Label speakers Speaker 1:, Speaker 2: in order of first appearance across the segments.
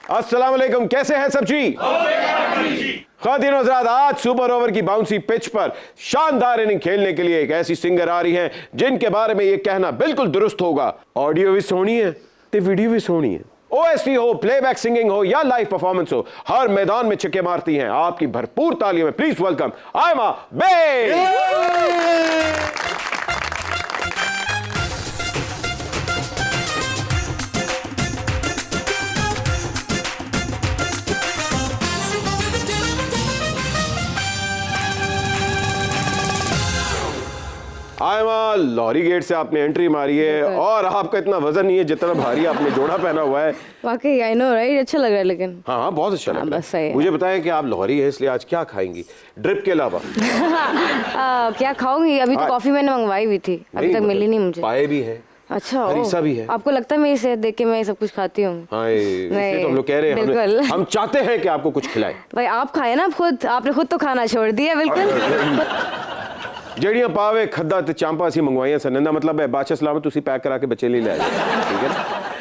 Speaker 1: अस्सलाम वालेकुम, कैसे हैं सब जी? ख़वातीन व हज़रात, आज सुपर ओवर की बाउंसी पिच पर शानदार इनिंग खेलने के लिए एक ऐसी सिंगर आ रही हैं जिनके बारे में ये कहना बिल्कुल दुरुस्त होगा, ऑडियो भी सोहनी है तो वीडियो भी सोहनी है। ओएसटी हो, प्लेबैक सिंगिंग हो या लाइव परफॉर्मेंस हो, हर मैदान में छक्के मारती हैं। आपकी भरपूर तालियों में please welcome Ayma Baig. Ayma, Lohari gate से आपने एंट्री मारी है और आपका इतना वजन नहीं है जितना भारी आपने जोड़ा पहना हुआ है।
Speaker 2: वाकई आई नो राइट, अच्छा लग रहा है लेकिन।
Speaker 1: हाँ, बहुत अच्छा लग रहा है।
Speaker 2: है।
Speaker 1: मुझे बताएं कि आप लाहौरी है इसलिए आज क्या खाएंगी ड्रिप के अलावा?
Speaker 2: क्या खाऊंगी? अभी तो कॉफी मैंने मंगवाई भी थी, अभी तक मिली नहीं मुझे।
Speaker 1: पाए भी है,
Speaker 2: अच्छा,
Speaker 1: हरीसा भी है।
Speaker 2: आपको लगता है मेरी सेहत देख के मैं सब कुछ खाती हूँ?
Speaker 1: नहीं, तो हम लोग कह रहे हैं हम चाहते हैं कि आपको कुछ खिलाएं।
Speaker 2: भाई आप खाए ना खुद, आपने खुद तो खाना छोड़ दिया बिल्कुल।
Speaker 1: जड़ियां पावे खद्दा ते चांपा सी मंगवाइयां सनंदा, मतलब है बादशाह सलामत तुसी पैक करा के बच्चे ले आए, ठीक है ना?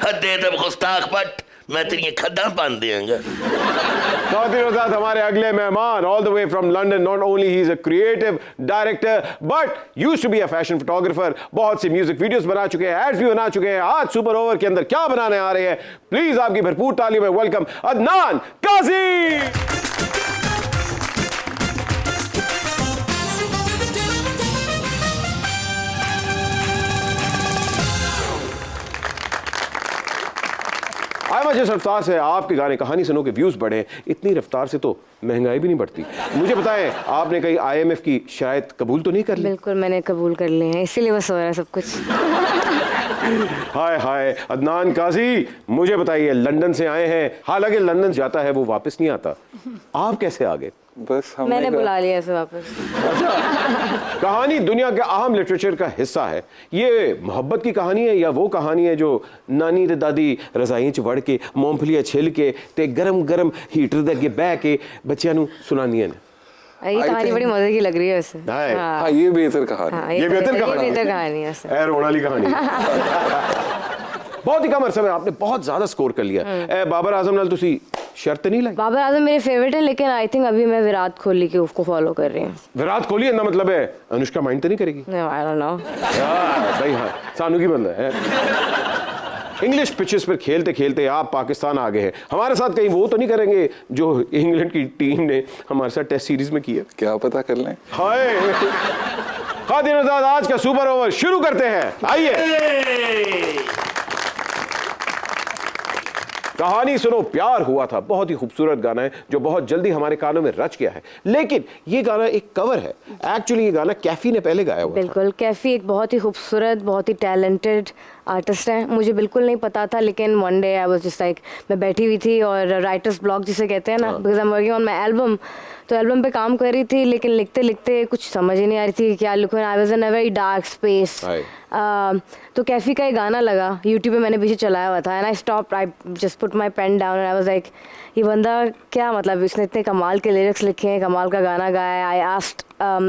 Speaker 3: हदे तब गुस्ताख पट, मैं तेरी खद्दा पान देंगे।
Speaker 1: साथ हमारे अगले मेहमान all the way from London, not only he is a creative director but used to be a fashion photographer, बहुत सी म्यूजिक वीडियोस बना चुके हैं, एड्स भी बना चुके हैं। आज सुपर ओवर के अंदर क्या बनाने आ रहे हैं, प्लीज आपकी भरपूर ताली में वेलकम अदनान काजी। आयमा, जिस रफ्तार से आपके गाने कहानी सुनो के व्यूज बढ़े, इतनी रफ्तार से तो महंगाई भी नहीं बढ़ती। मुझे बताएं, आपने कहीं IMF की शायद कबूल तो नहीं कर ली?
Speaker 2: बिल्कुल मैंने कबूल कर लिए हैं, इसीलिए बस हो रहा है सब कुछ।
Speaker 1: हाय हाय अदनान काजी, मुझे बताइए, लंदन से आए हैं, हालांकि लंदन जाता है वो वापस नहीं आता, आप कैसे आ गए?
Speaker 4: बस
Speaker 2: मैंने बुला लिया इसे वापस।
Speaker 1: कहानी दुनिया के अहम लिटरेचर का हिस्सा है। ये मोहब्बत की कहानी है या वो कहानी है जो नानी ते दादी रजाई च वड़ के मूंगफलियां छिल के ते गरम गरम हीटर दे अगे बह के बच्चों नूं सुनानियां ने?
Speaker 2: ये कहानी बड़ी मजे की लग रही है वैसे।
Speaker 4: हाँ, ये बेहतर कहानी।
Speaker 1: ये बेहतर
Speaker 2: कहानी है,
Speaker 1: ऐ रोने वाली कहानी। बहुत ही कम अरसे में आपने बहुत ज्यादा स्कोर कर लिया। बाबर आजम नाल तुसी शर्त नहीं लाई?
Speaker 2: बाबर आजम मेरे फेवरेट है, लेकिन आई थिंक अभी मैं विराट कोहली के उसको फॉलो कर रही हूँ।
Speaker 1: विराट कोहली ना मतलब है अनुष्का माइंड तो नहीं करेगी?
Speaker 2: आई डोंट नो
Speaker 1: भाई, हाँ सानू की बंदा है। इंग्लिश पिचेस पर खेलते खेलते आप पाकिस्तान आ गए हैं, हमारे साथ कहीं वो तो नहीं करेंगे जो इंग्लैंड की टीम ने हमारे साथ टेस्ट सीरीज में किया?
Speaker 4: क्या पता कर लें।
Speaker 1: हाय ख़वातीन व हज़रात, आज का सुपर ओवर शुरू करते हैं। आइए, कहानी सुनो प्यार हुआ था, बहुत ही खूबसूरत गाना है जो बहुत जल्दी हमारे कानों में रच गया है, लेकिन ये गाना एक कवर है। एक्चुअली ये गाना कैफी ने पहले गाया हुआ था।
Speaker 2: बिल्कुल, कैफी एक बहुत ही खूबसूरत, बहुत ही टैलेंटेड आर्टिस्ट है, मुझे बिल्कुल नहीं पता था, लेकिन one day I was just like, मैं बैठी हुई थी और राइटर्स ब्लॉक जिसे कहते हैं ना, because I am working on my album, तो एल्बम पे काम कर रही थी, लेकिन लिखते लिखते कुछ समझ ही नहीं आ रही थी कि क्या लिखूं। I was in a very dark space. तो कैफी का एक गाना लगा, यूट्यूब पे मैंने पीछे चलाया हुआ था, and I stop, I just put my pen down and I was like, ये बंदा क्या, मतलब इसने इतने कमाल के लिरिक्स लिखे हैं, कमाल का गाना गाया है।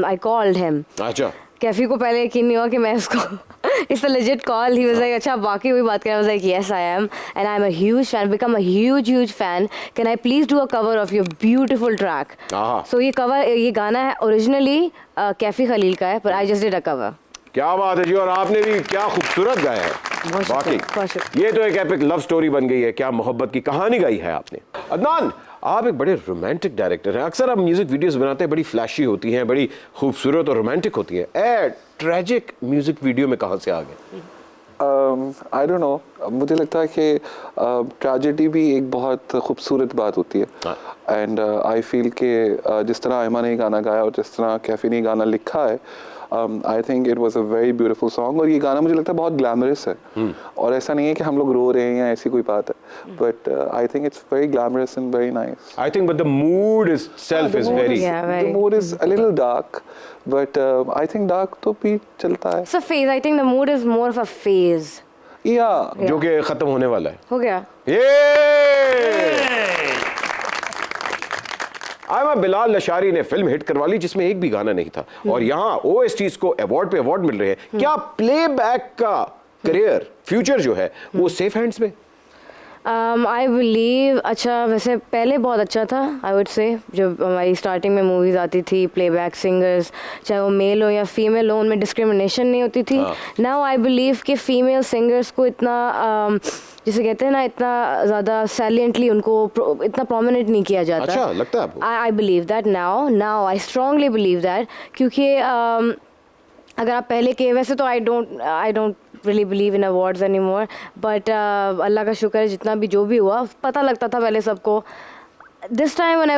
Speaker 2: I called him. अच्छा, कैफी को पहले यकीन नहीं हुआ कि मैं उसको it's a legit call. He was like, अच्छा बाकी वही बात कर। I was like, yes I am, and I am a huge fan, become a huge fan, can I please do a cover of your beautiful track? So ये गाना है originally Kaifi Khalil का है, पर I just did a cover.
Speaker 1: क्या बात है जी, और आपने भी क्या खूबसूरत गाया है वाकई। ये तो एक एपिक लव स्टोरी बन गई है, क्या मोहब्बत की कहानी गाई है आपने। अदनान, आप एक बड़े रोमांटिक डायरेक्टर हैं। अक्सर आप म्यूजिक वीडियोस बनाते हैं, बड़ी फ्लैशी होती हैं, बड़ी खूबसूरत और रोमांटिक होती हैं। ट्रेजिक म्यूजिक वीडियो में कहाँ से आ गए?
Speaker 4: आई डोंट नो, मुझे लगता है कि ट्रेजेडी भी एक बहुत खूबसूरत बात होती है, एंड आई फील कि जिस तरह आयमा ने गाना गाया और जिस तरह कैफी ने गाना लिखा है, आई think it was a very beautiful song. और ये गाना मुझे लगता है बहुत ग्लैमरस है, और ऐसा नहीं है कि हम लोग रो रहे हैं या ऐसी कोई बात है, but I think it's very glamorous and very nice.
Speaker 1: I think but the mood is self is very,
Speaker 4: the mood is a little dark, but I think dark तो भी चलता है।
Speaker 2: It's a phase, I think the mood is more of a phase,
Speaker 4: या
Speaker 1: जो कि खत्म होने वाला है।
Speaker 2: हो गया
Speaker 1: आयमा, बिलाल लशारी ने फिल्म हिट करवा ली जिसमें एक भी गाना नहीं था, और यहाँ OSTs को अवार्ड पे अवार्ड मिल रहे हैं। क्या प्लेबैक का करियर फ्यूचर जो है वो सेफ हैंड्स में?
Speaker 2: आई बिलीव अच्छा वैसे पहले बहुत अच्छा था आई वुड से जब हमारी स्टार्टिंग में मूवीज़ आती थी प्लेबैक सिंगर्स चाहे वो मेल हो या फीमेल हो उनमें डिस्क्रिमिनेशन नहीं होती थी. नाउ आई बिलीव कि फीमेल सिंगर्स को इतना जिसे कहते हैं ना इतना ज़्यादा सैलियंटली उनको इतना प्रोमिनेंट नहीं किया जाता.
Speaker 1: अच्छा लगता है आपको?
Speaker 2: I believe that now I strongly believe that क्योंकि अगर आप पहले के वैसे तो I don't really believe in awards anymore but अल्लाह का शुक्र है जितना भी जो भी हुआ पता लगता था पहले सबको. This time when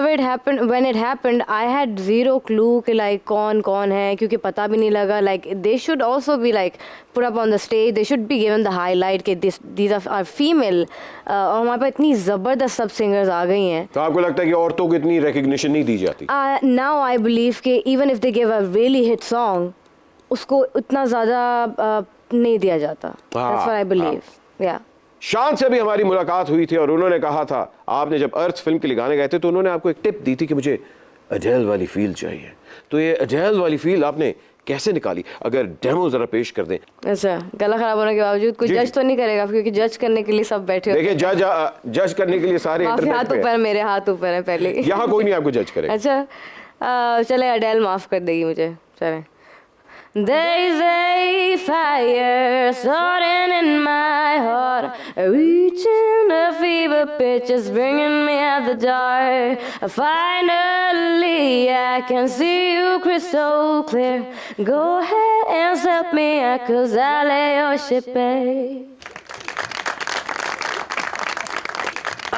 Speaker 2: it happened I had zero clue कि like कौन है क्योंकि पता भी नहीं लगा. Like they should also be like put up on the stage, they should be given the highlight कि these are female. और हमारे पास इतनी ज़बरदस्त सब सिंगर्स आ गई हैं.
Speaker 1: तो आपको लगता है कि औरतों को इतनी रिकग्निशन नहीं दी जाती?
Speaker 2: Now I believe कि even if they give a really hit song उसको इतना ज़्यादा नहीं दिया जाता. That's what I believe. Yeah.
Speaker 1: शान से भी हमारी मुलाकात हुई थी और उन्होंने कहा था आपने जब अर्थ फिल्म के लिए गाने गाए थे तो उन्होंने आपको एक टिप दी थी कि मुझे अडेल वाली फील चाहिए. तो ये अडेल वाली फील आपने कैसे निकाली? अगर डेमो जरा पेश कर दें.
Speaker 2: अच्छा गला खराब होने के बावजूद कोई जज तो नहीं करेगा क्योंकि जज करने के लिए सब बैठे
Speaker 1: देखिए जज करने के लिए सारे इंटरनेट
Speaker 2: हाथ
Speaker 1: पे
Speaker 2: ऊपर मेरे हाथ ऊपर है पहले.
Speaker 1: यहाँ कोई नहीं आपको जज करेगा.
Speaker 2: अच्छा चले अडेल माफ कर देगी मुझे. चले There is a fire starting in my heart, reaching a fever pitch, it's bringing me out the dark. Finally, I can see you crystal clear. Go ahead and set me out, 'cause I lay your ship bare.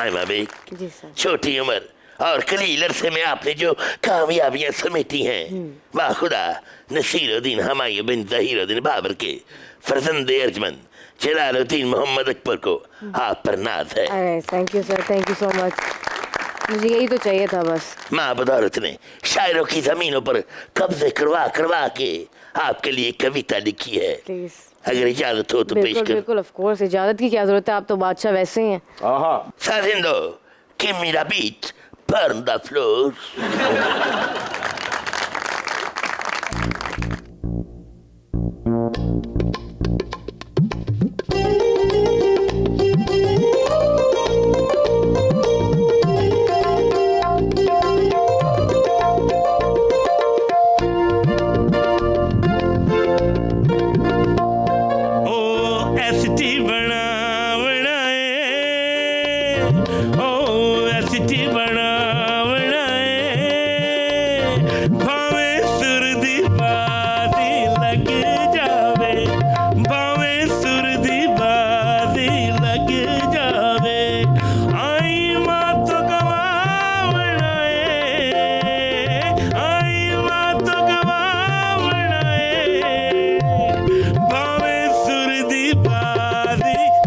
Speaker 3: आई भाभी,
Speaker 2: जी sir.
Speaker 3: छोटी उम्र और कलील अरसे में आपने जो कामयाबियां समेटी हैं, वाह खुदा. नसीरुद्दीन हुमायूं बिन ज़हीरुद्दीन बाबर के फर्जंद अर्जमंद जलालुद्दीन मोहम्मद अकबर को आप पर नाज है.
Speaker 2: अरे thank you sir, thank you so much. मुझे यही तो चाहिए था बस.
Speaker 3: माँ बदौलत ने शायरों की जमीनों पर कब्जे करवा के आपके लिए कविता लिखी है.
Speaker 2: प्लीज
Speaker 3: अगर इजाजत हो तो पेश
Speaker 2: बिल्कुल
Speaker 3: कर.
Speaker 2: बिल्कुल ऑफ कोर्स. इजाजत की क्या जरूरत है, आप तो बादशाह वैसे ही हैं.
Speaker 1: आहा
Speaker 3: Saziendo, give me the beat, burn the floor.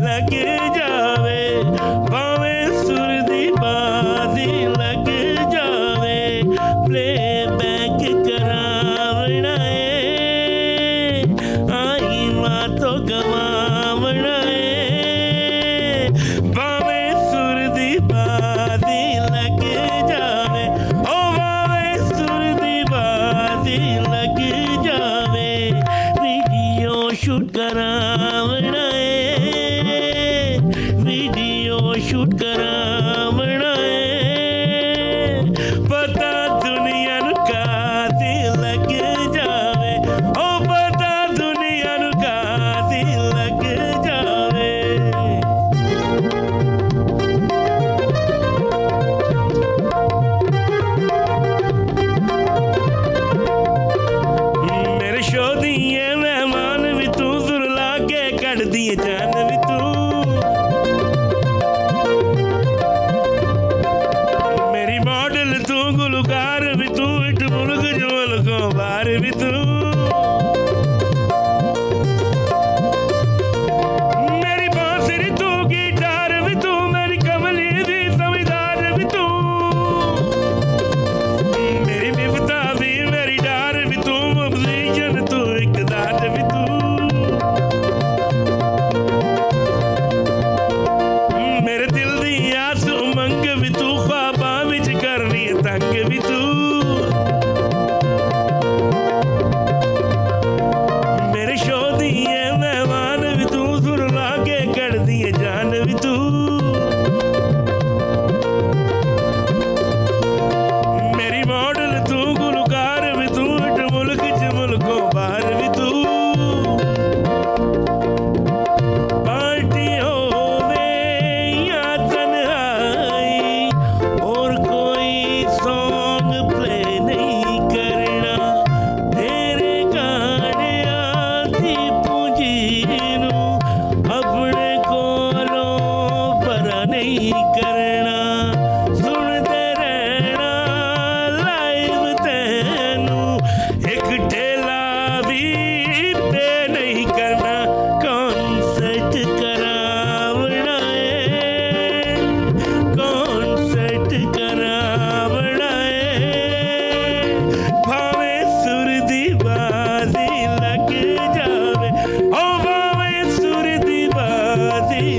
Speaker 5: लग जावे भावे सुर दी बाजी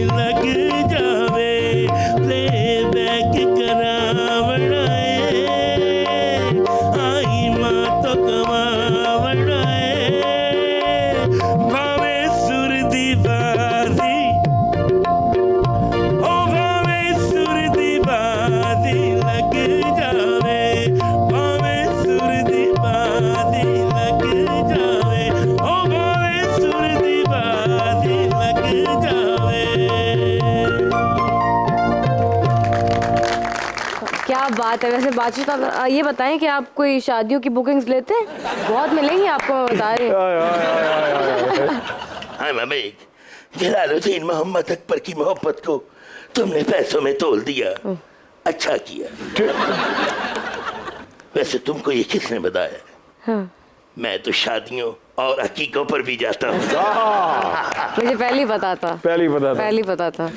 Speaker 5: लग जावे प्लेबैक करावड़ा आई मां तो कमावड़ा भावे सुर दी बाजी ओ भावे सुर दी बाजी लग जावे भावे सुर दी बाजी लग जावे ओ भावे सुर दी बाजी लग जावे।
Speaker 2: क्या बात है। वैसे बातचीत ये बताएं कि आप कोई शादियों की बुकिंग्स लेते हैं? बहुत मिलेंगी आपको, मैं बता रही हूँ।
Speaker 3: हाय ममेक, जलालुद्दीन मोहम्मद अकबर की मोहब्बत को तुमने पैसों में तोल दिया, अच्छा किया। वैसे तुमको ये किसने बताया?
Speaker 2: हाँ।
Speaker 3: मैं तो शादियों और हकीकों पर भी जाता हूँ।
Speaker 2: मुझे पहले ही पता था, पहले ही पता था।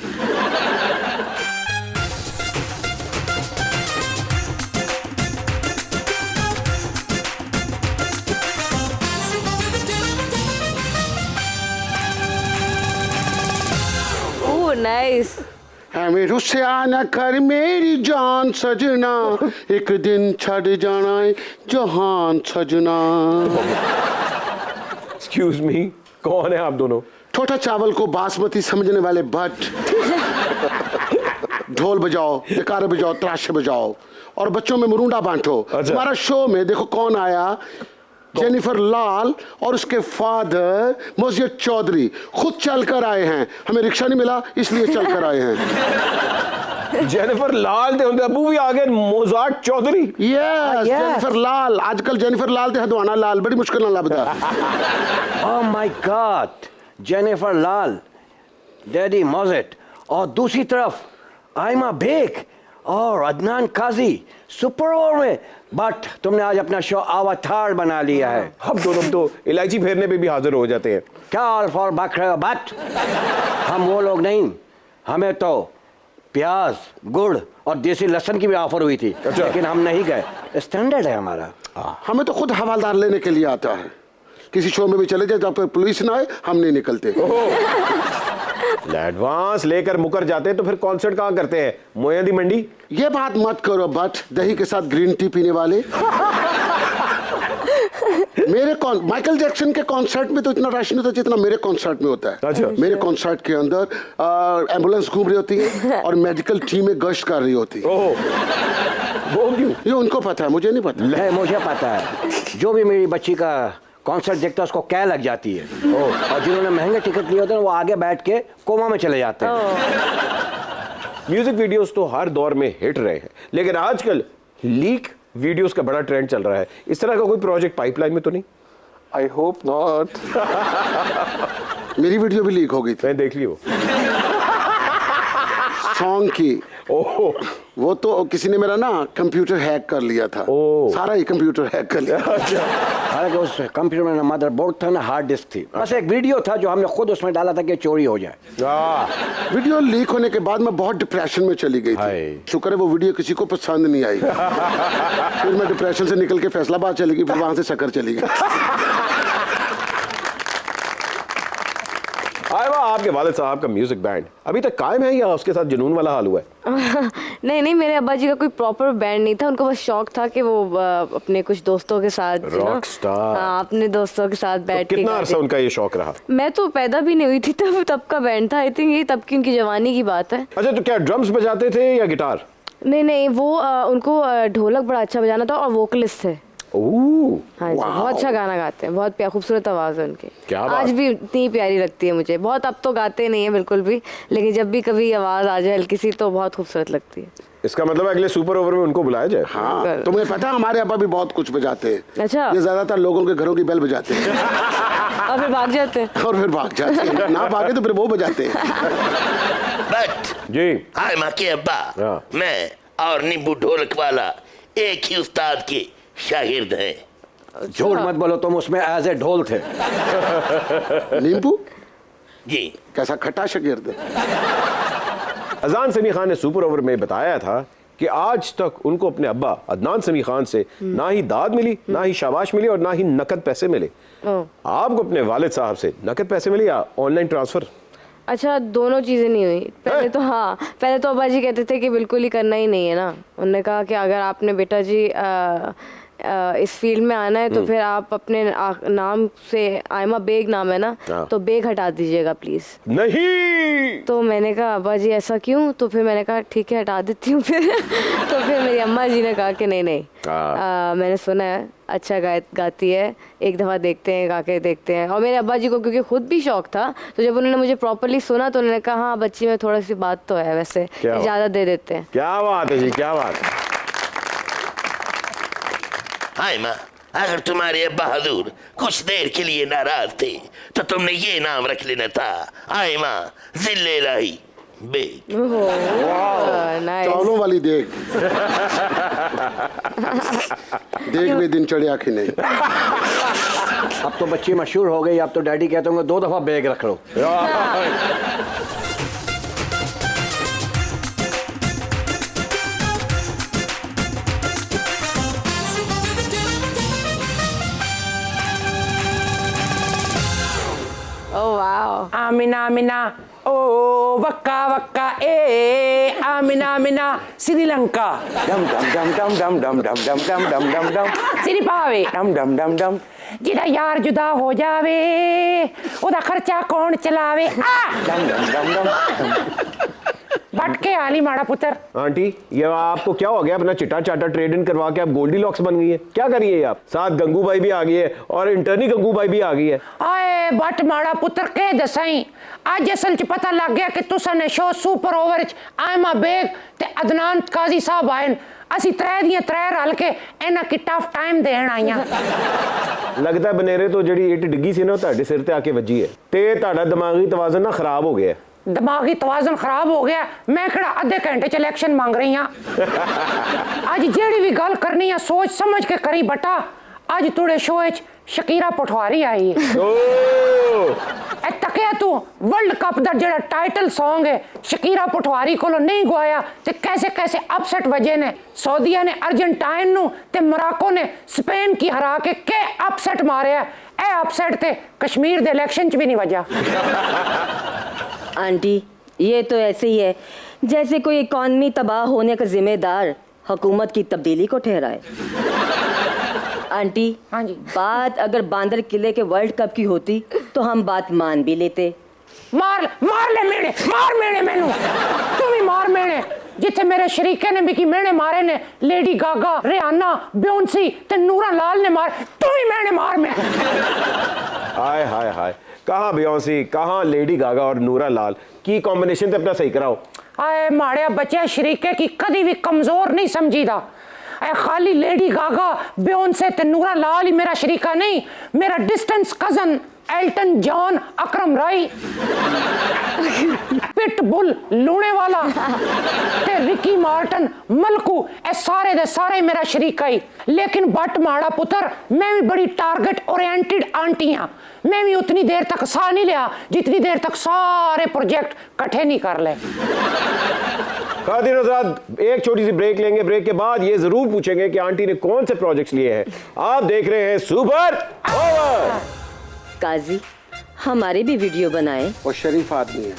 Speaker 2: Oh nice.
Speaker 6: हमें रुस्या न कर मेरी जान सजना, एक दिन छड़ जाना है जहान सजना।
Speaker 1: एक्सक्यूज मी, कौन है आप दोनों?
Speaker 6: छोटा चावल को बासमती समझने वाले भट्ट। ढोल बजाओ, नगाड़े बजाओ, तराशे बजाओ और बच्चों में मुरुंडा बांटो।
Speaker 1: अच्छा।
Speaker 6: हमारा शो में देखो कौन आया, जेनिफर लाल और उसके फादर मोजियत चौधरी खुद चलकर आए हैं। हमें रिक्शा नहीं मिला इसलिए चलकर आए हैं।
Speaker 1: जेनिफर लाल दे उनके अबू भी आ गए, मोजार्ट चौधरी।
Speaker 6: यस, जेनिफर लाल। आजकल जेनिफर लाल ते हदवाना लाल बड़ी मुश्किल ना लभदा।
Speaker 7: Oh my God, Jennifer Lal, daddy मोजेट और दूसरी तरफ आयमा बेग और अदनान काजी सुपर ओवर में। बट तुमने आज अपना शो अवतार बना लिया है।
Speaker 1: हम दोनों तो इलायची फेरने पे भी हाजिर हो जाते हैं।
Speaker 7: क्या ऑल फॉर बक रहे हो? बट हम वो लोग नहीं, हमें तो प्याज, गुड़ और देसी लहसुन की भी ऑफर हुई थी।
Speaker 1: अच्छा।
Speaker 7: लेकिन हम नहीं गए, स्टैंडर्ड है हमारा।
Speaker 6: हमें तो खुद हवालदार लेने के लिए आता है। किसी शो में भी चले जाए जब तक पुलिस ना आए हम नहीं निकलते।
Speaker 1: एडवांस लेकर मुकर जाते हैं तो फिर कॉन्सर्ट कहाँ करते हैं? मोयंदी मंडी।
Speaker 6: ये बात मत करो बट दही के साथ ग्रीन टी पीने वाले। माइकल जैक्सन के कॉन्सर्ट में तो इतना रश नहीं होता जितना मेरे कॉन्सर्ट में होता है।
Speaker 1: अच्छा।
Speaker 6: मेरे कॉन्सर्ट के अंदर एम्बुलेंस घूम रही होती है और मेडिकल टीमें गश्त कर रही होती है।
Speaker 1: वो क्यों?
Speaker 6: ये उनको पता है, मुझे नहीं पता।
Speaker 7: नहीं, मुझे पता है। जो भी मेरी बच्ची का कॉन्सर्ट देखता है उसको क्या लग जाती है। और जिन्होंने महंगे टिकट लिए होते हैं वो आगे बैठ के कोमा में चले जाते हैं।
Speaker 1: म्यूजिक वीडियोस तो हर दौर में हिट रहे हैं, लेकिन आजकल लीक वीडियोस का बड़ा ट्रेंड चल रहा है। इस तरह का कोई प्रोजेक्ट पाइपलाइन में तो नहीं?
Speaker 4: I hope not.
Speaker 6: मेरी वीडियो भी लीक हो गई थी
Speaker 1: मैं देख ली वो।
Speaker 6: सॉन्ग की।
Speaker 1: ओह,
Speaker 6: वो तो किसी ने मेरा ना कंप्यूटर हैक कर लिया था।
Speaker 1: ओह।
Speaker 6: सारा ही कंप्यूटर हैक कर लिया।
Speaker 7: हालांकि उस कंप्यूटर में ना मदर बोर्ड था ना हार्ड डिस्क थी, बस एक वीडियो था जो हमने खुद उसमें डाला था कि चोरी हो जाए।
Speaker 6: वीडियो लीक होने के बाद मैं बहुत डिप्रेशन में चली गई
Speaker 1: हाय।
Speaker 6: थी। शुक्र है वो वीडियो किसी को पसंद नहीं आई। फिर मैं डिप्रेशन से निकल के फैसलाबाद चली गई, फिर वहां से शक्कर चली गई।
Speaker 1: आयवा, आपके वालिद साहब का म्यूजिक बैंड अभी तक कायम है या उसके साथ जुनून वाला हाल हुआ है?
Speaker 2: नहीं, मेरे अब्बा जी का कोई प्रॉपर बैंड नहीं था। उनको बस शौक था कि वो अपने कुछ दोस्तों के साथ
Speaker 1: रॉक स्टार।
Speaker 2: हाँ, अपने दोस्तों के साथ बैठ के
Speaker 1: कितना अरसा उनका ये शौक रहा?
Speaker 2: मैं तो पैदा भी नहीं हुई थी तब का बैंड था। आई थिंक ये तब की उनकी जवानी की बात है।
Speaker 1: अच्छा, तो क्या ड्रम्स बजाते थे या गिटार?
Speaker 2: नहीं, वो उनको ढोलक बड़ा अच्छा बजाना था और वोकलिस्ट थे।
Speaker 1: ओह,
Speaker 2: हाँ जी, बहुत अच्छा गाना गाते हैं। बहुत खूबसूरत आवाज़ है उनकी।
Speaker 1: क्या बात।
Speaker 2: आज भी इतनी प्यारी लगती है मुझे। बहुत अब तो गाते नहीं है बिल्कुल भी, लेकिन जब भी कभी आवाज़ आ जाए हल्की सी तो बहुत खूबसूरत लगती है।
Speaker 1: इसका मतलब अगले सुपर ओवर में उनको बुलाया जाए।
Speaker 6: हाँ, तुम्हें पता है हमारे अब्बा भी बहुत कुछ बजाते हैं।
Speaker 2: अच्छा।
Speaker 6: ये ज्यादातर लोगों के घरों की बेल बजाते हैं
Speaker 2: और फिर भाग जाते हैं।
Speaker 6: और फिर भाग जाते हैं। ना भागे तो फिर वो बजाते हैं।
Speaker 3: बट
Speaker 1: जी,
Speaker 3: हाय माँ के अब्बा,
Speaker 1: हाँ।
Speaker 3: मैं और नींबू ढोलक वाला एक ही उस्ताद के शागिर्द हैं।
Speaker 7: झूठ मत बोलो, तुम उसमें एज ए ढोल थे।
Speaker 6: नींबू
Speaker 3: जी,
Speaker 6: कैसा खट्टा शागिर्द।
Speaker 1: अजान समी खान ने सुपर ओवर में बताया था कि आज तक उनको अपने अब्बा अदनान समी खान से ना ही दाद मिली, ना ही शाबाश मिली और ना ही नकद पैसे मिले। आपको अपने वालिद साहब से नकद पैसे मिले या ऑनलाइन ट्रांसफर?
Speaker 2: अच्छा, दोनों चीज़ें नहीं हुई। पहले तो हाँ, पहले तो अब्बा जी कहते थे कि बिल्कुल ही करना ही नहीं है ना। उन्होंने कहा कि अगर आपने बेटा जी इस फील्ड में आना है तो फिर आप अपने नाम से, आयमा बेग नाम है ना, तो बेग हटा दीजिएगा प्लीज़।
Speaker 1: नहीं,
Speaker 2: तो मैंने कहा अब्बा जी ऐसा क्यों? तो फिर मैंने कहा ठीक है हटा देती हूँ फिर। तो फिर मेरी अम्मा जी ने कहा कि नहीं नहीं, मैंने सुना है अच्छा गाती है, एक दफ़ा देखते हैं, गा के देखते हैं। और मेरे अब्बा जी को क्योंकि खुद भी शौक था, तो जब उन्होंने मुझे प्रॉपर्ली सुना तो उन्होंने कहा हाँ बच्ची में थोड़ी सी बात तो है, वैसे इजाज़त दे देते हैं।
Speaker 1: क्या बात है जी, क्या बात है।
Speaker 3: आयमा, अगर तुम्हारे बहादुर कुछ देर के लिए नाराज थे तो तुमने ये नाम रख लेना था, आयमा जिल्ले लाही बेग।
Speaker 2: नाइस।
Speaker 6: चावलों वाली देग। देग में दिन चढ़िया कि नहीं।
Speaker 7: अब तो बच्ची मशहूर हो गई, अब तो डैडी कहते होंगे 2 दफा बैग रख लो।
Speaker 2: Oh wow.
Speaker 8: आमिना आमिना ओ वक्का वक्का ए आमिना आमिना श्रीलंका डम डम डम डम डम डम डम डम डम डम डम डम सिरी पावे डम डम डम डम जिदा यार जुदा हो जावे ओदा खर्चा कौन चलावे डम डम डम डम भटके आली माड़ा पुत्र।
Speaker 1: आंटी, ये आपको क्या हो गया? अपना चिट्टा चाटा ट्रेड इन करवा के आप गोल्डी लॉक्स बन गई है, क्या करिए आप? साथ गंगू भाई भी आ गई है और इंटर्नी गंगू भाई भी आ गई है।
Speaker 8: आए बट माड़ा पुत्र के दसाई आज असल च पता लग गया कि तुसा ने शो सुपर ओवर च आयमा बेग ते अदनान काजी साहब आए। ਅਸੀਂ त्रै ਦੀਆਂ त्रै रल के ਇਹਨਾਂ की टफ टाइम देण आईਆਂ।
Speaker 1: लगता बनेरे तो ਜਿਹੜੀ ਇੱਟ ਡਿੱਗੀ ਸੀ ਨਾ, ਉਹ ਤੁਹਾਡੇ ਸਿਰ ਤੇ ਆ ਕੇ ਵੱਜੀ ਹੈ ਤੇ ਤੁਹਾਡਾ ਦਿਮਾਗੀ ਤਵਾਜ਼ਨ ਨਾ ਖਰਾਬ ਹੋ ਗਿਆ।
Speaker 8: दिमागी तवाजन खराब हो गया। मैं किहड़ा अद्धे घंटे च इलेक्शन मांग रही हाँ। अज जेड़ी भी गल करनी है सोच समझ के करी बटा। अज तुड़े शो च शकीरा पठवारी आई है। तकिया तू वर्ल्ड कप दा जेड़ा टाइटल सॉन्ग है शकीरा पठवारी को नहीं गवाया ते कैसे कैसे अपसेट वजे ने। सऊदिया ने अर्जेंटाइन नू ते मोरक्को ने स्पेन की हरा के अपसेट मारे। ए अपसेट ते कश्मीर दे इलेक्शन च भी नहीं वजा।
Speaker 9: आंटी, ये तो ऐसे ही है जैसे कोई इकॉनमी तबाह होने का जिम्मेदार हुकूमत की तब्दीली को ठहराए। आंटी,
Speaker 8: हाँ जी।
Speaker 9: बात अगर बांदर किले के वर्ल्ड कप की होती तो हम बात मान भी लेते।
Speaker 8: मार ले मेरे, मार मेरे मैनू तू भी मार मेरे। जिथे मेरे शरीके ने भी मेने मारे ने, लेडी गागा, रियाना, ब्योंसी ते नूरा लाल ने मार, तू भी मेने मार में।
Speaker 1: हाय हाय हाय, कहाँ बियोंसी, कहाँ लेडी गागा और नूरा लाल की कॉम्बिनेशन? तो अपना सही कराओ।
Speaker 8: आए माड़िया बच्चे शरीके की कदी भी कमजोर नहीं समझीदा। खाली लेडी गागा, ब्योंसे ते नूरा लाल ही मेरा शरीका नहीं, मेरा डिस्टेंस कजन एल्टन जॉन, अकरम राय, पिटबुल लूणे वाला ते रिकी मार्टन, मलकू, ए सारे दे सारे मेरा शरीका ही। लेकिन बट माड़ा पुत्र, मैं भी बड़ी टारगेट ओरिएंटेड आंटी हाँ। मैं भी उतनी देर तक साह नहीं लिया जितनी देर तक सारे प्रोजेक्ट इकट्ठे नहीं कर ले।
Speaker 1: खातिन हज़रात, एक छोटी सी ब्रेक लेंगे। ब्रेक के बाद ये जरूर पूछेंगे कि आंटी ने कौन से प्रोजेक्ट्स लिए हैं। आप देख रहे हैं सुपर ओवर।
Speaker 9: काजी, हमारे भी वीडियो बनाए।
Speaker 6: और शरीफ आदमी है।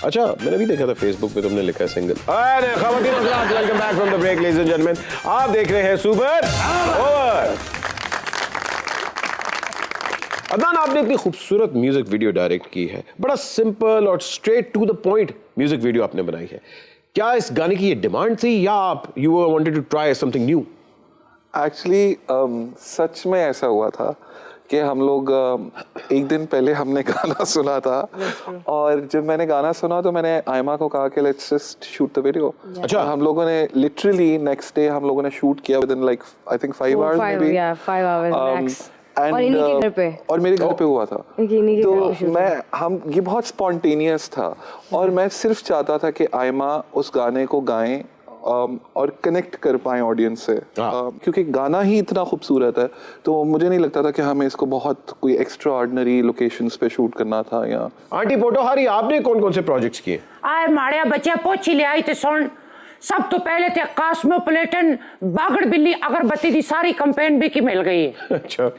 Speaker 1: अच्छा, मैंने भी देखा था फेसबुक पे तुमने लिखा है सिंगल। अरे खातिन हज़रात, welcome back from the break ladies and gentleman. आप देख रहे हैं सुपर ओवर। अदनान, आपने इतनी खूबसूरत म्यूजिक वीडियो डायरेक्ट की है, बड़ा सिंपल और straight to the point music video आपने बनाई है। क्या इस गाने की ये डिमांड थी या आप you wanted to try something new?
Speaker 4: Actually सच में ऐसा हुआ था कि हम लोग एक दिन पहले हमने गाना सुना था और जब मैंने गाना सुना तो मैंने आयमा को कहा कि let's just shoot the video.
Speaker 1: अच्छा।
Speaker 4: हम लोगों ने लिटरली नेक्स्ट डे हम लोगों ने शूट किया with in like I think 5 hours may be.
Speaker 2: 5 hours max.
Speaker 4: और
Speaker 2: इन्हीं के घर पे,
Speaker 4: और मेरे घर पे हुआ था।
Speaker 2: इन्हीं के घर पे
Speaker 4: तो
Speaker 2: shoot
Speaker 4: ये बहुत स्पॉन्टेनियस था और मैं सिर्फ चाहता था कि आयमा उस गाने को गाएं और कनेक्ट कर पाए ऑडियंस से, क्योंकि गाना ही इतना खूबसूरत है। तो मुझे नहीं लगता था कि हमें इसको बहुत कोई एक्स्ट्रा ऑर्डिनरी लोकेशंस पे शूट करना था। या
Speaker 1: आंटी पोटोहारी, आपने कौन कौन से प्रोजेक्ट्स किए?
Speaker 8: आए माड़िया बच्चे पोछ ही ले आई ते सुन। सब तो पहले ते कॉस्मोपॉलिटन बागड़ बिल्ली अगरबत्ती दी सारी कैंपेन भी की मिल गई है।
Speaker 1: अच्छा।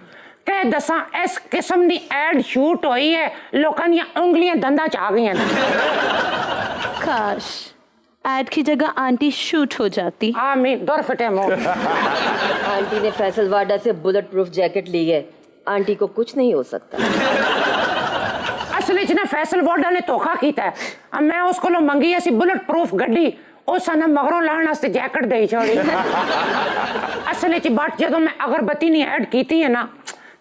Speaker 8: कह दसा इस किस्म दी एड शूट हुई है लोगों दी उंगलियां दंदा च आ गई हैं।
Speaker 10: काश एड की जगह आंटी शूट हो जाती।
Speaker 8: आमीन दौर फटे मुंह।
Speaker 9: आंटी ने फैसल वाडा से बुलेट प्रूफ जैकेट ली है, आंटी को कुछ नहीं हो सकता।
Speaker 8: असल च ना फैसल वाडा ने धोखा कीता है। अब मैं उसको मंगी ऐसी बुलेट प्रूफ गड्डी, उस ने मगरों लाने वास्ते जैकेट दे छोड़ी। असल च बट जो मैं अगरबत्ती नहीं ऐड की है ना,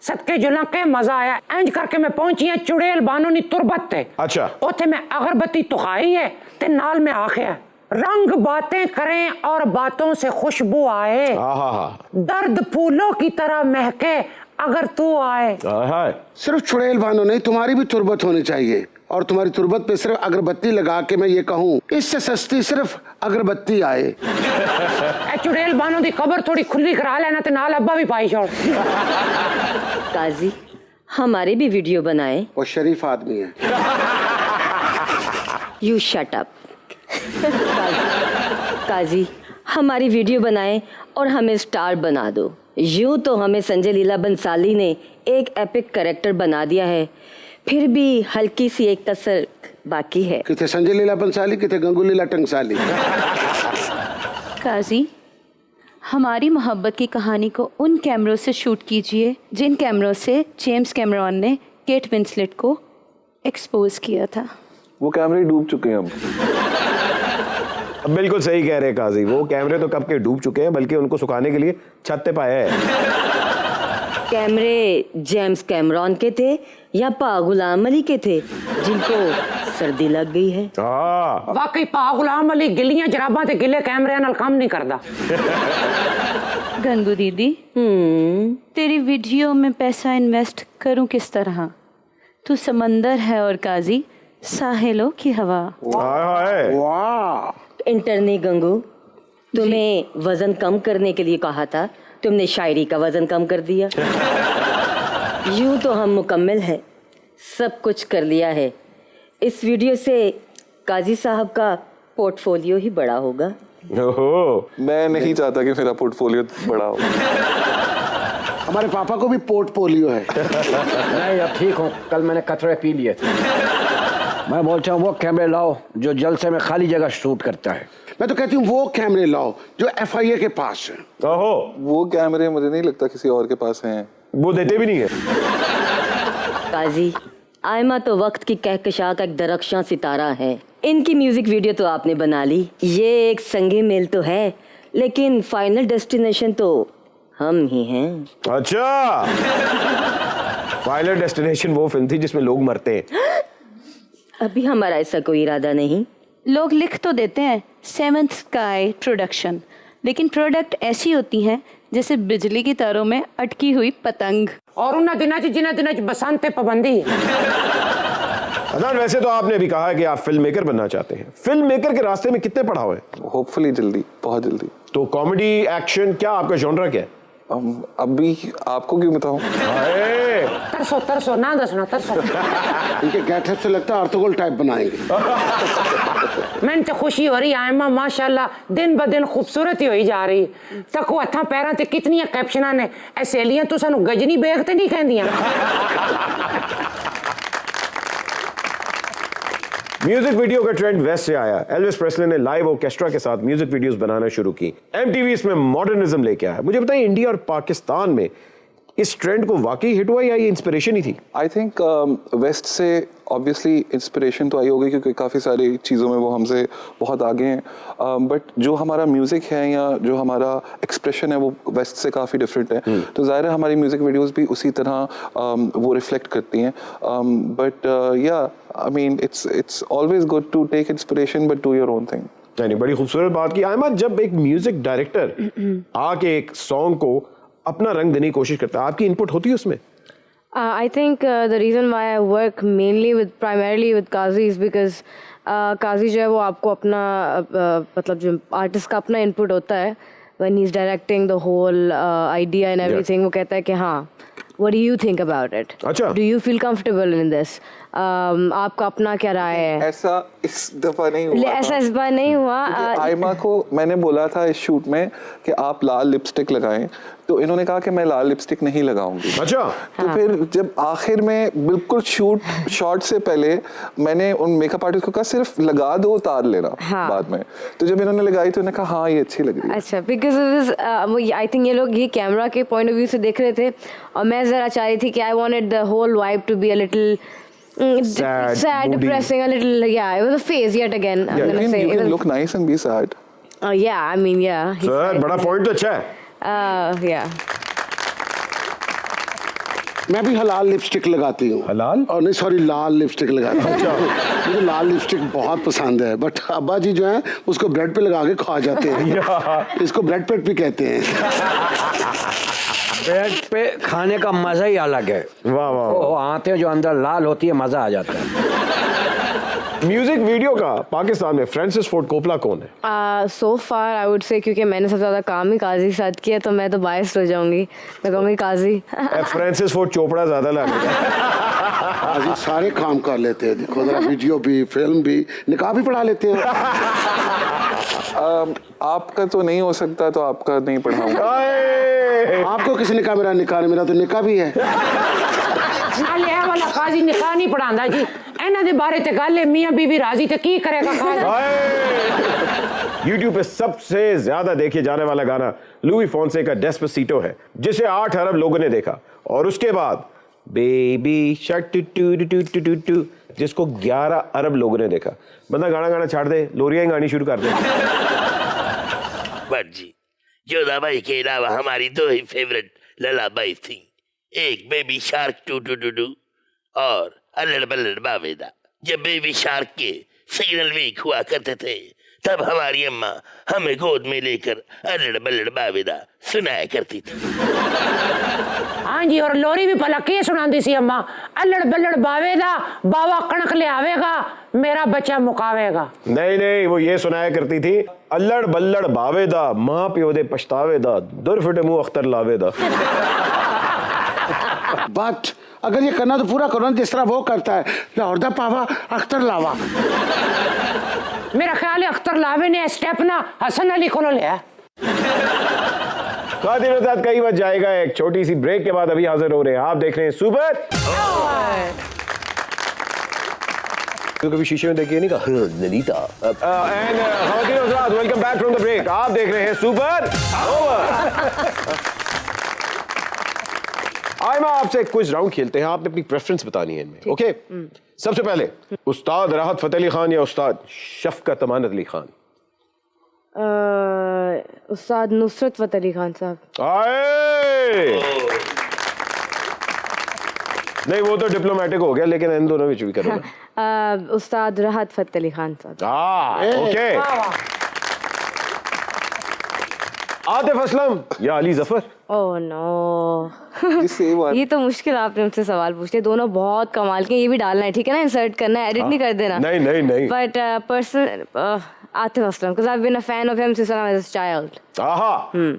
Speaker 8: सदके जुला के मजा आया। इंज करके मैं पहुंची है चुड़ैल बानो नी तुरबत ते।
Speaker 1: अच्छा।
Speaker 8: उथे मैं अगरबत्ती तुखाई है ते नाल में आखिया रंग बातें करें और बातों से खुशबू आए, दर्द फूलों की तरह महके अगर तू आए।
Speaker 6: सिर्फ चुड़ैल भानु नहीं, तुम्हारी भी तुरबत होनी चाहिए, और तुम्हारी तुरबत पे सिर्फ अगरबत्ती लगा के मैं ये कहूँ इससे सस्ती सिर्फ अगरबत्ती आए।
Speaker 8: चुड़ैल बानो दी कबर थोड़ी खुली करा लेना ते नाल अब्बा भी पाई छोड़।
Speaker 9: काजी हमारे भी वीडियो बनाए।
Speaker 6: वो शरीफ आदमी है।
Speaker 9: You shut up. काजी हमारी वीडियो बनाए और हमें स्टार बना दो। यूं तो हमें संजय लीला बंसाली ने एक एपिक कैरेक्टर बना दिया है, फिर भी हल्की सी एक तसर बाकी है।
Speaker 6: किथे संजय लीला बंसाली, किथे गंगू लीला टंगसाली।
Speaker 10: काजी हमारी मोहब्बत की कहानी को उन कैमरों से शूट कीजिए जिन कैमरों से जेम्स कैमरॉन ने केट विंसलेट को एक्सपोज किया था।
Speaker 4: वो कैमरे डूब चुके हैं
Speaker 1: अब बिल्कुल सही कह रहे हैं काजी, वो कैमरे तो कब के डूब चुके हैं, बल्कि उनको सुखाने के लिए छत पे पाया है।
Speaker 9: कैमरे जेम्स कैमरॉन के थे या पा गुलाम अली के थे जिनको सर्दी लग गई है?
Speaker 8: वाकई पा गुलाम अली गिलियां जराबां ते गिले कैमरे नाल काम नहीं करदा।
Speaker 10: गंगू दीदी तेरी वीडियो में पैसा इन्वेस्ट करूं किस तरह? तू समंदर है और काजी साहिलों की हवा।
Speaker 6: वाह।
Speaker 9: इंटरनी गंगू, तुम्हें वजन कम करने के लिए कहा था, तुमने शायरी का वजन कम कर दिया। यूं तो हम मुकम्मल हैं, सब कुछ कर लिया है। इस वीडियो से काजी साहब का पोर्टफोलियो ही बड़ा होगा।
Speaker 4: मैं नहीं चाहता कि मेरा पोर्टफोलियो बड़ा हो।
Speaker 6: हमारे पापा को भी पोर्टफोलियो है।
Speaker 7: नहीं अब ठीक हूँ, कल मैंने कतरे पी लिए थे। मैं बोलता हूँ वो कैमरे लाओ जो जलसे में खाली जगह शूट करता है।
Speaker 6: मैं तो कहती हूँ वो कैमरे लाओ जो FIA के पास है।
Speaker 4: वो कैमरे मुझे नहीं लगता किसी और के पास हैं।
Speaker 1: वो देते भी नहीं है।
Speaker 9: काजी आयमा तो वक्त की कहकशा का एक दरख्शां सितारा है। इनकी म्यूजिक वीडियो तो आपने बना ली, ये एक संगे मेल तो है, लेकिन फाइनल डेस्टिनेशन तो हम ही हैं।
Speaker 1: अच्छा, फाइनल डेस्टिनेशन वो फिल्म थी जिसमें लोग मरते हैं।
Speaker 9: अभी हमारा ऐसा कोई इरादा नहीं।
Speaker 10: लोग लिख तो देते हैं सेवंथ स्काई प्रोडक्शन, लेकिन प्रोडक्ट ऐसी होती हैं जैसे बिजली की तारों में अटकी हुई पतंग।
Speaker 8: और उन दिनों च बसंत पे पाबंदी।
Speaker 1: अदनान, वैसे तो आपने भी कहा है कि आप फिल्म मेकर बनना चाहते हैं। फिल्म मेकर के रास्ते में कितने पड़ाव है?
Speaker 4: होपफुली जल्दी, बहुत जल्दी।
Speaker 1: तो कॉमेडी, एक्शन, क्या आपका जॉनरा क्या है?
Speaker 4: अभी आपको क्यों बताऊं?
Speaker 8: तरसो तरसो ना दसना तरसो।
Speaker 6: इनके गेटअप से लगता है अर्तुगरुल टाइप बनाएंगे।
Speaker 8: मैंने तो खुशी हो रही है, आयमा माशाल्लाह दिन ब दिन खूबसूरत ही होई जा रही। तको हथा पैरां ते कितनियां कैप्शनां ने, ए सहेलियां तो सानू गजनी बेग ते नहीं कहंदियां।
Speaker 1: म्यूजिक वीडियो का ट्रेंड वेस्ट से आया। एल्विस प्रेस्ले ने लाइव ऑर्केस्ट्रा के साथ म्यूजिक वीडियोस बनाना शुरू की। MTV इसमें मॉडर्निज्म लेके आया। मुझे बताइए, इंडिया और पाकिस्तान में इस ट्रेंड को वाकई हिट हुआ या ये इंस्पिरेशन ही थी?
Speaker 4: आई थिंक वेस्ट से ऑब्वियसली इंस्पिरेशन तो आई होगी क्योंकि काफ़ी सारी चीज़ों में वो हमसे बहुत आगे हैं, बट जो हमारा म्यूज़िक है या जो हमारा एक्सप्रेशन है वो वेस्ट से काफ़ी डिफरेंट है। तो ज़ाहिर है हमारी म्यूज़िक वीडियोस भी उसी तरह वो रिफ्लेक्ट करती हैं। But yeah I mean it's always good to take inspiration but do your own thing.
Speaker 1: यानी बड़ी खूबसूरत बात की। आयमा, जब एक म्यूजिक डायरेक्टर आके एक सॉन्ग को अपना रंग देने की कोशिश करता है, आपकी इनपुट होती है उसमें?
Speaker 2: I think the reason why I work primarily with Qazi is because Qazi जो है वो आपको अपना मतलब जो आर्टिस्ट का अपना इनपुट होता है when he's directing the whole idea and everything, वो कहता है कि हाँ, what do you think about it?
Speaker 1: अच्छा।
Speaker 2: Do you feel comfortable in this? आपका अपना क्या राय है?
Speaker 4: ऐसा इस दफा नहीं हुआ
Speaker 2: ऐसा
Speaker 4: था।
Speaker 2: इस बार नहीं हुआ।
Speaker 4: आयमा को मैंने बोला था इस शूट में कि आप लाल लिपस्टिक लगाएं, तो इन्होंने कहा कि मैं लाल लिपस्टिक नहीं लगाऊंगी।
Speaker 1: अच्छा।
Speaker 4: तो फिर जब आखिर में बिल्कुल शॉट से पहले मैंने उन मेकअप आर्टिस्ट को कहा सिर्फ लगा दो, उतार लेना बाद में, तो जब इन्होंने लगाई तो उन्होंने कहा हाँ ये अच्छी लग रही है।
Speaker 2: अच्छा, बिकॉज आई थिंक ये लोग ये कैमरा के पॉइंट ऑफ व्यू से देख रहे थे और मैं जरा चाह रही थी कि I wanted the whole vibe to be a little sad, depressing, a little, yeah, it was a phase yet again. I'm gonna say.
Speaker 4: You can look nice and be sad.
Speaker 2: Yeah, I mean, yeah.
Speaker 1: Sir बड़ा point तो अच्छा है।
Speaker 2: Yeah.
Speaker 6: मैं भी हलाल lipstick लगाती हूँ।
Speaker 1: हलाल?
Speaker 6: और नहीं, सॉरी, लाल लिपस्टिक लगाती हूँ। अच्छा। मुझे लाल लिपस्टिक बहुत पसंद है, बट अब्बा जी जो है उसको ब्रेड पे लगा के खा जाते हैं। इसको ब्रेड पेट भी कहते हैं।
Speaker 7: ब्रेड पे खाने का मजा ही अलग है।
Speaker 1: वाह वाह।
Speaker 7: वो आते जो अंदर लाल होती है, मजा आ जाता है।
Speaker 1: म्यूजिक वीडियो का पाकिस्तान में फ्रांसिस फोर्ड कोपला कौन है?
Speaker 2: So far I would say, क्योंकि मैंने सबसे ज़्यादा काम ही काजी के साथ किया, तो मैं तो बायस्ड हो जाऊंगी, मैं कहूँगी काजी।
Speaker 1: फ्रांसिस फोर्ड चोपड़ा ज्यादा लगा।
Speaker 6: काजी सारे काम कर लेते हैं, देखो जरा, वीडियो भी, फिल्म भी, निकाह भी पढ़ा लेते हैं।
Speaker 4: आपका तो नहीं हो सकता, तो आपका नहीं पढ़ाऊंगा।
Speaker 6: आपको किसी ने कहा मेरा निकाह नहीं? मेरा तो निकाह भी है।
Speaker 8: नाले है वाला काजी निकाह नहीं पढ़ांदा जी, ਇਹਨਾਂ ਦੇ ਬਾਰੇ ਤੇ ਗੱਲ ਹੈ, ਮੀਆਂ ਬੀਵੀ ਰਾਜ਼ੀ ਤੇ ਕੀ ਕਰੇਗਾ ਕਾजी।
Speaker 1: YouTube पे सबसे ज्यादा देखे जाने वाला गाना लुई फोंसे का डेस्पासिटो है, जिसे 8 अरब लोगों ने देखा, और उसके बाद बेबी शट doo doo doo doo doo, जिसको 11 अरब लोगों ने देखा। बंदा गाना गाना छाड़ दे, लोरियां गानी शुरू कर दे।
Speaker 3: बट जी, जोधा बाई के अलावा हमारी 2 ही फेवरेट लला बाई थी, एक baby shark doo doo doo doo और अल्लड़ बल्लड़ बावेदा। जब बेबी शार्क के सिग्नल वीक हुआ करते थे, तब हमारी अम्मा हमें गोद में लेकर अल्लड़ बल्लड़ बावेदा सुनाया करती थी।
Speaker 8: हाँ जी, और लोरी भी भला के सुनाती सी अम्मा, अल्लड़ बल्लड़ बावेदा, बाबा कणक ले आवेगा, मेरा बच्चा मुकावेगा।
Speaker 1: नहीं नहीं, वो ये सुनाया करती थी, अल्लड़ बल्लड़ बावेदा, माँ प्यो दे पछतावेदा, दुर फिटे मुंह अख्तर लावेदा।
Speaker 6: बट अगर ये करना तो पूरा करो ना, जिस तरह वो करता है, लाहौर दा पावा अख्तर लावा।
Speaker 8: मेरा ख्याल है अख्तर लावे ने स्टेप ना हसन अली को लिया।
Speaker 1: खातिन साथ कई बार जाएगा। एक छोटी सी ब्रेक के बाद अभी हाजिर हो रहे हैं, आप देख रहे हैं सुपर। तो कभी शीशे में देखिए नहीं कहा ललिता। एंड खातिन हज़रात, welcome back from the break. आप देख रहे हैं सुपर ओवर। आयमा, आपसे एक क्विज राउंड खेलते हैं, आपने अपनी प्रेफरेंस बतानी है इनमें। ओके, सबसे पहले उस्ताद राहत फतेह अली खान या उस्ताद शफकत अमानत अली खान?
Speaker 2: उस्ताद नुसरत फतेह अली खान साहब।
Speaker 1: आए नहीं, वो तो डिप्लोमेटिक हो गया, लेकिन इन दोनों में भी करो ना।
Speaker 2: उस्ताद राहत फतेह अली खान साहब।
Speaker 1: ओके। आतिफ असलम या अली जफर?
Speaker 2: ओह नो,
Speaker 4: ये
Speaker 2: ये तो मुश्किल आपने मुझसे सवाल पूछ लिया। दोनों बहुत कमाल के, ये भी डालना है, ठीक है ना, इंसर्ट करना है, एडिट नहीं कर देना।
Speaker 1: नहीं नहीं नहीं।
Speaker 2: But person Atif Aslam, because I've been a fan of him since I was a child.
Speaker 1: आहा।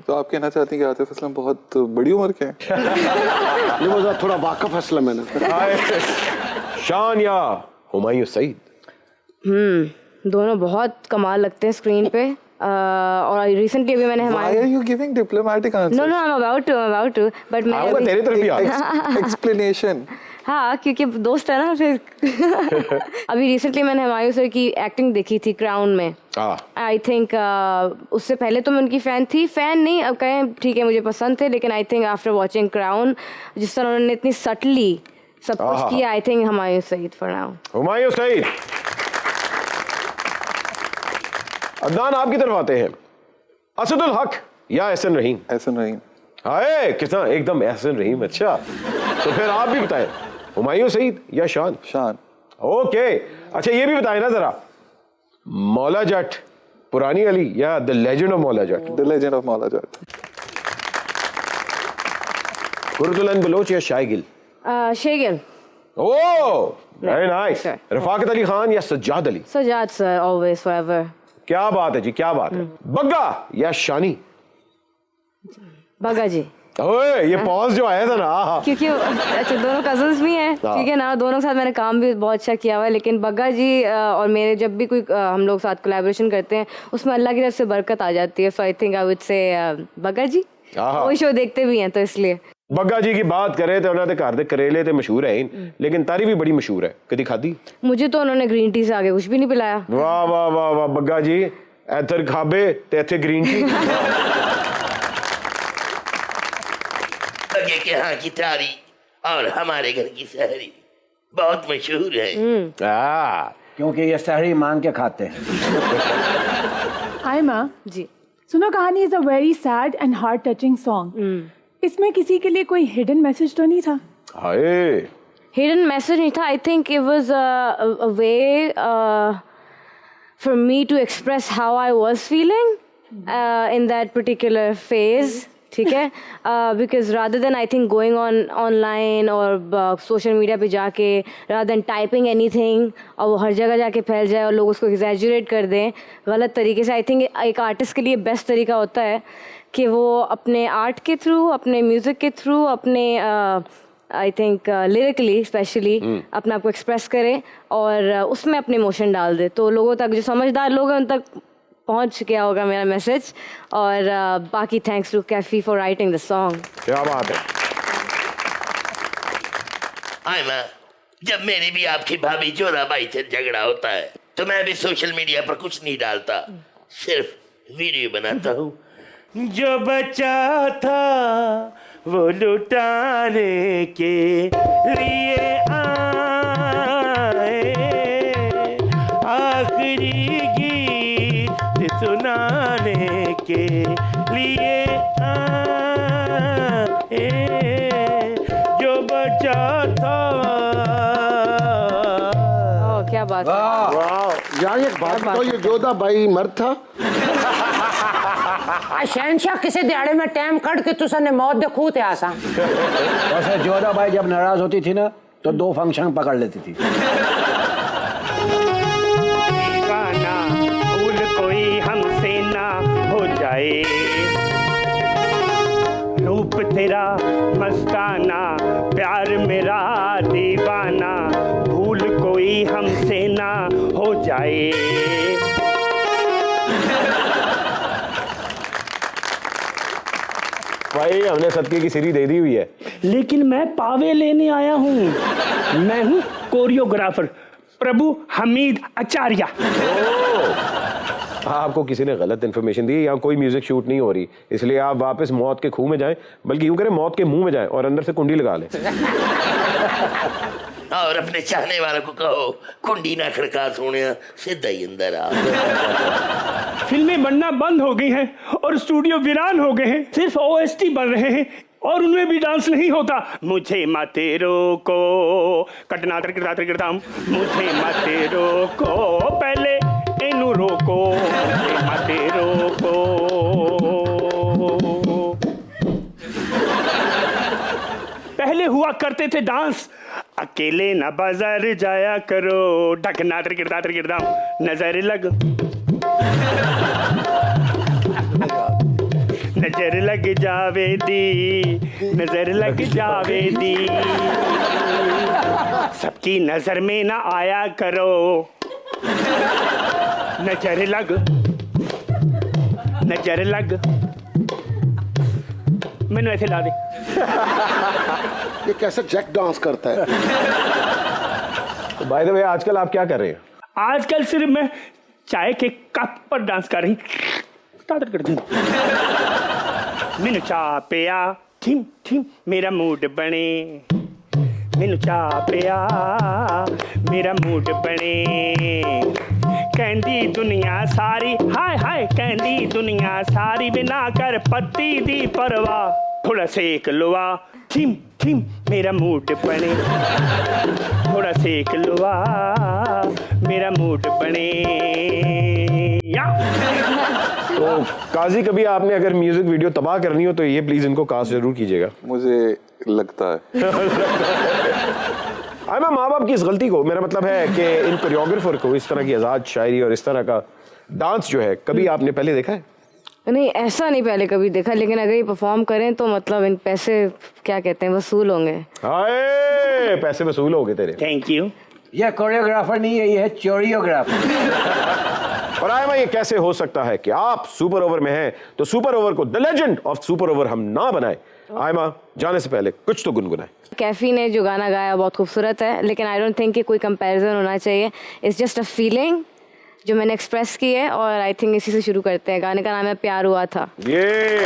Speaker 4: तो आप कहना चाहती हैं कि आतिफ असलम बहुत बड़ी उम्र के हैं?
Speaker 6: ये वो थोड़ा वाकफ असलम है ना।
Speaker 1: शान या हुमायूं सईद?
Speaker 2: दोनों बहुत कमाल लगते हैं स्क्रीन पे। और रिसेंटली अभी मैंने
Speaker 4: Why are you giving diplomatic answers?
Speaker 2: No, I'm about to, but मैं
Speaker 1: आऊंगा तेरी तरफ भी आ।
Speaker 4: Explanation.
Speaker 2: हाँ, क्योंकि दोस्त है ना फिर। अभी रिसेंटली मैंने हुमायूं सर की एक्टिंग देखी थी क्राउन में। आई थिंक उससे पहले तो मैं उनकी फैन नहीं, अब कहें ठीक है, मुझे पसंद थे, लेकिन I think after watching Crown, जिस तरह उन्होंने इतनी सटली सब कुछ किया, I think Humayun Saeed for now.
Speaker 1: Humayun Saeed. Adnan, आपकी तरफ आते हैं, असदुल हक या एहसन रहीम?
Speaker 4: एहसन रहीम।
Speaker 1: हाय, कितना एकदम एहसन रहीम। अच्छा, तो फिर आप भी बताएं, हुमायूं सईद या शान?
Speaker 4: शान।
Speaker 1: ओके। अच्छा, ये भी बताएं ना जरा, मौला जट पुरानी अली या the legend of Maula Jatt?
Speaker 4: The legend of Maula Jatt.
Speaker 1: Qurratulain Bloch या शायगिल?
Speaker 2: शेगिल।
Speaker 1: ओह, वेरी नाइस। रफाकत अली खान या Sajjad Ali?
Speaker 2: Sajjad sir, always forever.
Speaker 1: क्या बात है जी, क्या बात है। बग्गा या शानी?
Speaker 2: बग्गा जी।
Speaker 1: ओए ये पॉज जो आया था ना,
Speaker 2: क्योंकि अच्छा दोनों कजन्स भी हैं, ठीक है ना, दोनों के साथ मैंने काम भी बहुत अच्छा किया हुआ है, लेकिन बग्गा जी और मेरे जब भी कोई हम लोग साथ कोलैबोरेशन करते हैं उसमें अल्लाह की तरफ से बरकत आ जाती है। सो I think I would say Bagga जी वो शो देखते भी हैं तो इसलिए।
Speaker 1: बग्गा जी की बात करें तो उन्होंने घर दे करेले तो मशहूर है लेकिन तारी भी बड़ी मशहूर है, कभी खाधी?
Speaker 2: मुझे तो उन्होंने ग्रीन टी से आगे कुछ भी नहीं पिलाया।
Speaker 1: वाह वाह वाह वाह बग्गा जी, इधर खाबे ते इथे ग्रीन टी।
Speaker 3: के यहाँ की तारी और हमारे घर की सहरी बहुत मशहूर है।
Speaker 7: क्योंकि ये सहरी मांग के खाते हैं।
Speaker 11: हाय माँ
Speaker 2: जी
Speaker 11: सुनो, कहानी is a very sad and heart touching song. इसमें किसी के लिए कोई हिडन मैसेज तो नहीं था?
Speaker 1: हाय
Speaker 2: हिडन मैसेज नहीं था। I think it was a way for me to express how I was feeling in that particular phase, ठीक है, because rather than I think going online और सोशल मीडिया पे जाके रादर देन टाइपिंग एनीथिंग और वो हर जगह जाके फैल जाए और लोग उसको एग्जैजुरेट कर दें गलत तरीके से, आई थिंक एक आर्टिस्ट के लिए बेस्ट तरीका होता है कि वो अपने आर्ट के थ्रू, अपने म्यूज़िक के थ्रू, अपने आई थिंक लिरिकली स्पेशली अपने आप को एक्सप्रेस करे और उसमें अपने इमोशन डाल दे, तो लोगों तक, जो समझदार लोग हैं उन तक पहुंच गया होगा मेरा मैसेज। और बाकी thanks to Kaifi for writing the song.
Speaker 1: क्या बात है।
Speaker 3: आयमा, जब मेरी भी आपकी भाभी जोराबाई से झगड़ा होता है तो मैं भी सोशल मीडिया पर कुछ नहीं डालता, सिर्फ वीडियो बनाता हूँ।
Speaker 5: जो बचा था वो लुटाने के लिए आए, आखिरी गीत सुनाने के लिए आए, जो बचा था।
Speaker 2: क्या बात है।
Speaker 6: यार एक बात बताओ, ये जोधा बाई मर्द था?
Speaker 8: शहनशाह किसी दिहाड़े में टाइम कट के तुसने मौत देखू थे आसा।
Speaker 7: वैसे जोधा बाई जब नाराज होती थी ना तो 2 फंक्शन पकड़ लेती थी।
Speaker 5: दीवाना भूल कोई हमसे ना हो जाए, रूप तेरा मस्ताना प्यार मेरा दीवाना, भूल कोई हमसे ना हो जाए।
Speaker 1: भाई हमने सदके की सीरी दे दी हुई है,
Speaker 5: लेकिन मैं पावे लेने आया हूँ। मैं हूँ कोरियोग्राफर प्रभु हमीद आचार्य।
Speaker 1: आपको किसी ने गलत इन्फॉर्मेशन दी, यहाँ कोई म्यूजिक शूट नहीं हो रही, इसलिए आप वापस मौत के खूह में जाएं, बल्कि यूं करें मौत के मुंह में जाएं और अंदर से कुंडी लगा लें।
Speaker 3: और अपने चाहने वालों को कहो कुंडी ना खड़का, सोने सीधा ही अंदर आ।
Speaker 5: फिल्में बनना बंद हो गई हैं और स्टूडियो वीरान हो गए हैं, सिर्फ OST बन रहे हैं और उनमें भी डांस नहीं होता। मुझे मत रोको, कटना त्रिकटाम, मुझे मत रोको, पहले इनु रोको, मुझे मत रोको। पहले हुआ करते थे डांस, अकेले न बाजार जाया करो, ढकना त्रिकटाम, नजर लग, नजर लग जावे दी, नजर लग जावे दी, सबकी नजर में ना आया करो, नजर लग, नजर लग। मैंने ऐसे ला दे।
Speaker 6: ये कैसे जैक डांस करता है?
Speaker 1: तो बाय द वे आजकल आप क्या कर रहे हैं?
Speaker 5: आजकल सिर्फ मैं चाय के कप पर डांस कर रही हूँ। मैनू चाह पिया, ठिम ठिम मेरा मूड बने, मैनू चाह पिया मेरा मूड बने, कहंदी दुनिया सारी, हाय हाय कहंदी दुनिया सारी, बिना कर पत्ती दी परवाह, थोड़ा सेक लुआ, ठिम ठिम मेरा मूड बने, थोड़ा सेक लुआ मेरा मूड बने। या
Speaker 1: तो काजी कभी आपने अगर म्यूजिक वीडियो तबाह करनी हो तो ये प्लीज इनको कास्ट जरूर कीजिएगा।
Speaker 4: मुझे लगता है
Speaker 1: मैं माँ बाप की इस गलती को, मेरा मतलब है कि इन कोरियोग्राफर को इस तरह की आज़ाद शायरी और इस तरह का डांस जो है कभी आपने पहले देखा है?
Speaker 2: नहीं, ऐसा नहीं पहले कभी देखा, लेकिन अगर ये परफॉर्म करें तो मतलब इन पैसे क्या कहते हैं वसूल होंगे।
Speaker 1: हाय, पैसे वसूल हो गए तेरे।
Speaker 5: Thank you.
Speaker 7: यह कोरियोग्राफर नहीं है, यह है चोरियोग्राफर।
Speaker 1: और आयमा, ये कैसे हो सकता है कि आप सुपर ओवर में हैं तो सुपर ओवर को the legend of super over हम ना बनाए? आयमा, जाने से पहले कुछ तो गुनगुनाए।
Speaker 2: कैफी ने जो गाना गाया बहुत खूबसूरत है, लेकिन आई डोंट थिंक कि कोई कंपैरिजन होना चाहिए। इट्स जस्ट अ फीलिंग जो मैंने एक्सप्रेस की है, और आई थिंक इसी से शुरू करते हैं। गाने का नाम है प्यार हुआ था।
Speaker 1: ये